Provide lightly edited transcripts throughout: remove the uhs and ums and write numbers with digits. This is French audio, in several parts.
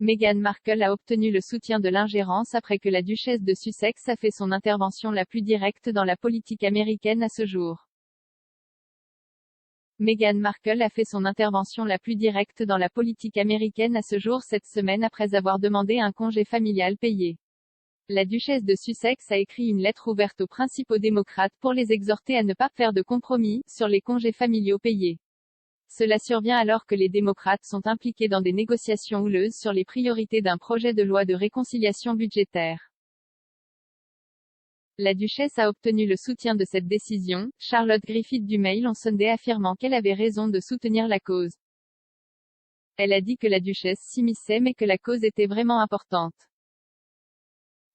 Meghan Markle a obtenu le soutien de l'ingérence après que la duchesse de Sussex a fait son intervention la plus directe dans la politique américaine à ce jour. Meghan Markle a fait son intervention la plus directe dans la politique américaine à ce jour cette semaine après avoir demandé un congé familial payé. La duchesse de Sussex a écrit une lettre ouverte aux principaux démocrates pour les exhorter à ne pas faire de compromis sur les congés familiaux payés. Cela survient alors que les démocrates sont impliqués dans des négociations houleuses sur les priorités d'un projet de loi de réconciliation budgétaire. La duchesse a obtenu le soutien de cette décision, Charlotte Griffith du Mail on Sunday affirmant qu'elle avait raison de soutenir la cause. Elle a dit que la duchesse s'immisçait mais que la cause était vraiment importante.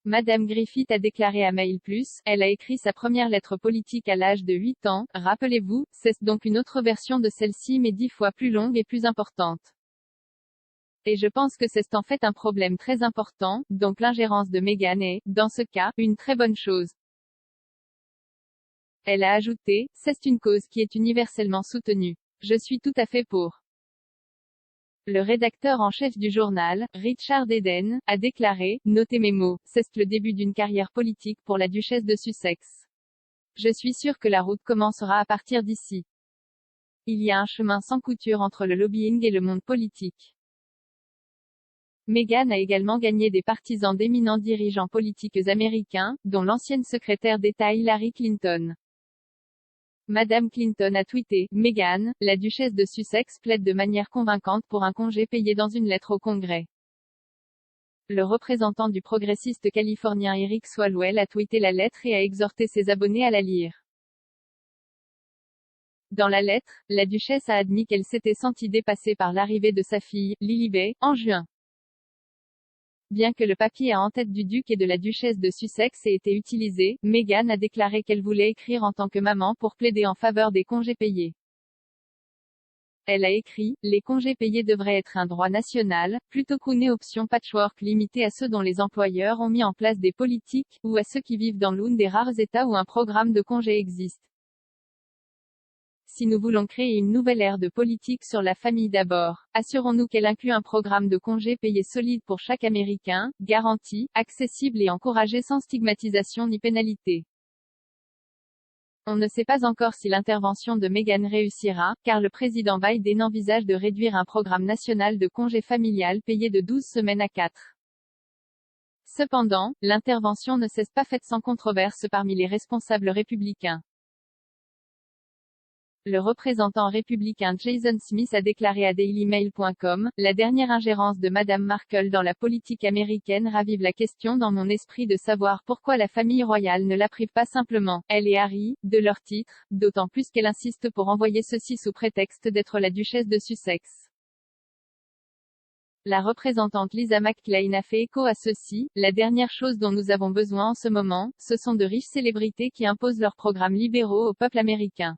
Madame Griffith a déclaré à Mail Plus, elle a écrit sa première lettre politique à l'âge de 8 ans, rappelez-vous, c'est donc une autre version de celle-ci mais 10 fois plus longue et plus importante. Et je pense que c'est en fait un problème très important, donc l'ingérence de Meghan est, dans ce cas, une très bonne chose. Elle a ajouté, c'est une cause qui est universellement soutenue. Je suis tout à fait pour. Le rédacteur en chef du journal, Richard Eden, a déclaré, notez mes mots, c'est le début d'une carrière politique pour la duchesse de Sussex. Je suis sûr que la route commencera à partir d'ici. Il y a un chemin sans couture entre le lobbying et le monde politique. Meghan a également gagné des partisans d'éminents dirigeants politiques américains, dont l'ancienne secrétaire d'État Hillary Clinton. Madame Clinton a tweeté, Meghan, la duchesse de Sussex plaide de manière convaincante pour un congé payé dans une lettre au Congrès. Le représentant du progressiste californien Eric Swalwell a tweeté la lettre et a exhorté ses abonnés à la lire. Dans la lettre, la duchesse a admis qu'elle s'était sentie dépassée par l'arrivée de sa fille, Lilibet, en juin. Bien que le papier en tête du duc et de la duchesse de Sussex ait été utilisé, Meghan a déclaré qu'elle voulait écrire en tant que maman pour plaider en faveur des congés payés. Elle a écrit, les congés payés devraient être un droit national, plutôt qu'une option patchwork limitée à ceux dont les employeurs ont mis en place des politiques, ou à ceux qui vivent dans l'un des rares États où un programme de congés existe. Si nous voulons créer une nouvelle ère de politique sur la famille d'abord, assurons-nous qu'elle inclut un programme de congés payés solide pour chaque Américain, garanti, accessible et encouragé sans stigmatisation ni pénalité. On ne sait pas encore si l'intervention de Meghan réussira, car le président Biden envisage de réduire un programme national de congés familial payé de 12 semaines à 4. Cependant, l'intervention ne s'est pas faite sans controverse parmi les responsables républicains. Le représentant républicain Jason Smith a déclaré à dailymail.com, la dernière ingérence de Madame Markle dans la politique américaine ravive la question dans mon esprit de savoir pourquoi la famille royale ne la prive pas simplement, elle et Harry, de leur titre, d'autant plus qu'elle insiste pour envoyer ceci sous prétexte d'être la duchesse de Sussex. La représentante Lisa McClain a fait écho à ceci, la dernière chose dont nous avons besoin en ce moment, ce sont de riches célébrités qui imposent leurs programmes libéraux au peuple américain.